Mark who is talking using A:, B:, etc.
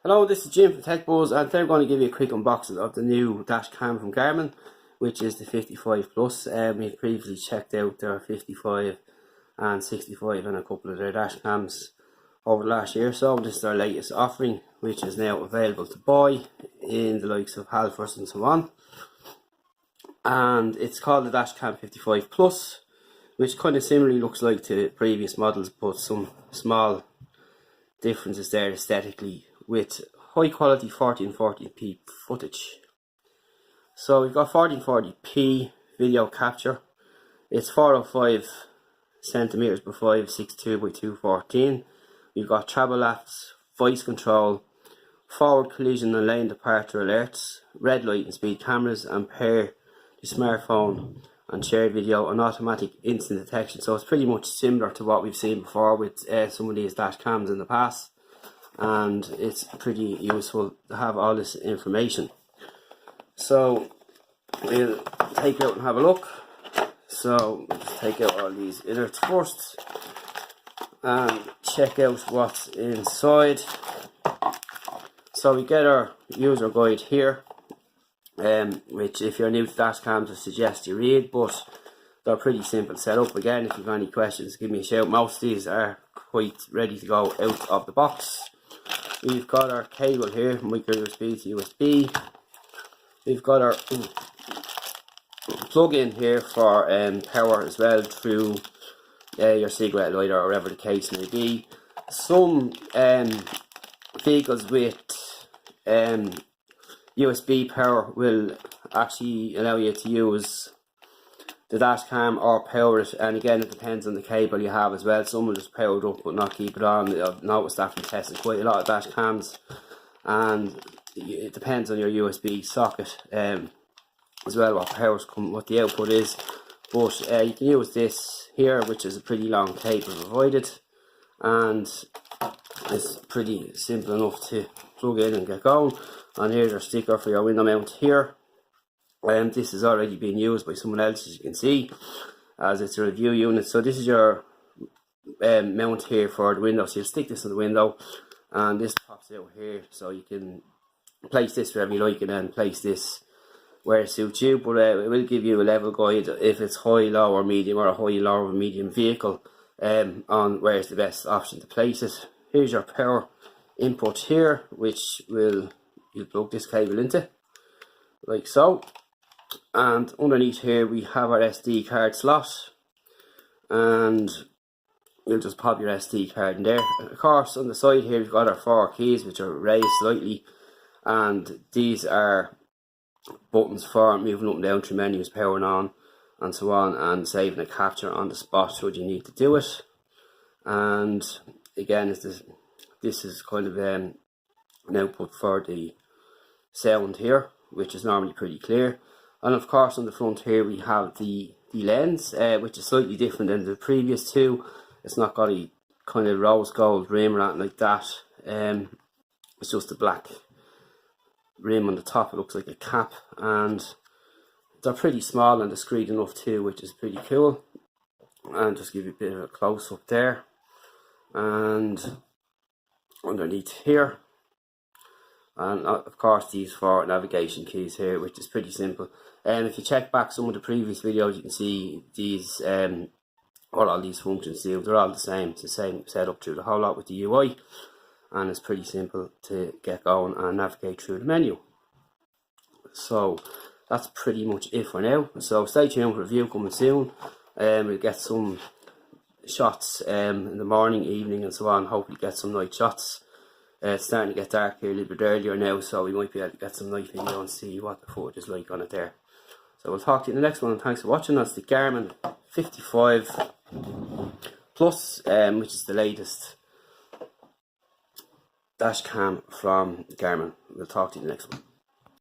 A: Hello, this is Jim from Tech Buzz, and today I'm going to give you a quick unboxing of the new dash cam from Garmin, which is the 55 Plus. We've previously checked out their 55 and 65 and a couple of their dash cams over the last year or so. This is their latest offering, which is now available to buy in the likes of Halfords and so on. And it's called the Dashcam 55 Plus, which kind of similarly looks like to previous models, but some small differences there aesthetically, with high quality 1440p footage. So we've got 1440p video capture. It's 405 centimeters by 562 by 214. We've got travel lapse, voice control, forward collision and lane departure alerts, red light and speed cameras, and pair the smartphone and shared video and automatic instant detection. So it's pretty much similar to what we've seen before with some of these dash cams in the past, and it's pretty useful to have all this information. So we'll take it out and have a look. So we'll just take out all these innards first and check out what's inside. So we get our user guide here, which if you're new to dash cams I suggest you read, but they're pretty simple to set up. Again, if you've any questions, give me a shout. Most of these are quite ready to go out of the box. We've got our cable here, micro USB to USB. We've got our plug-in here for power as well through your cigarette lighter or whatever the case may be. Some vehicles with USB power will actually allow you to use the dash cam or power it, and again it depends on the cable you have as well. Some will just power it up but not keep it on. I've noticed that from testing quite a lot of dash cams, and it depends on your USB socket as well what the output is. But you can use this here, which is a pretty long cable provided, and it's pretty simple enough to plug in and get going. And here's your sticker for your window mount here. This has already been used by someone else, as you can see, as it's a review unit. So this is your mount here for the window. So you'll stick this in the window and this pops out here, so you can place this wherever you like and then place this where it suits you. But it will give you a level guide if it's high, low or medium, or a high, low or medium vehicle, on where is the best option to place it. Here's your power input here, which you'll plug this cable into like so. And underneath here we have our SD card slot, and you'll just pop your SD card in there. And of course on the side here we've got our 4 keys, which are raised slightly, and these are buttons for moving up and down through menus, powering on and so on, and saving a capture on the spot should you need to do it. And again, this is kind of an output for the sound here, which is normally pretty clear. And of course on the front here we have the lens, which is slightly different than the previous two. It's not got a kind of rose gold rim or anything like that. It's just a black rim on the top. It looks like a cap, and they're pretty small and discreet enough too, which is pretty cool. And just give you a bit of a close up there. And underneath here, and of course these 4 navigation keys here, which is pretty simple. And if you check back some of the previous videos, you can see these what all these functions do. They're all the same. It's the same setup through the whole lot with the UI, and it's pretty simple to get going and navigate through the menu. So that's pretty much it for now. So stay tuned for a review coming soon. We'll get some shots in the morning, evening and so on. Hopefully get some night shots. It's starting to get dark here a little bit earlier now, so we might be able to get some night video and see what the footage is like on it there. So we'll talk to you in the next one, and thanks for watching. That's the Garmin 55 Plus, which is the latest dash cam from Garmin. We'll talk to you in the next one.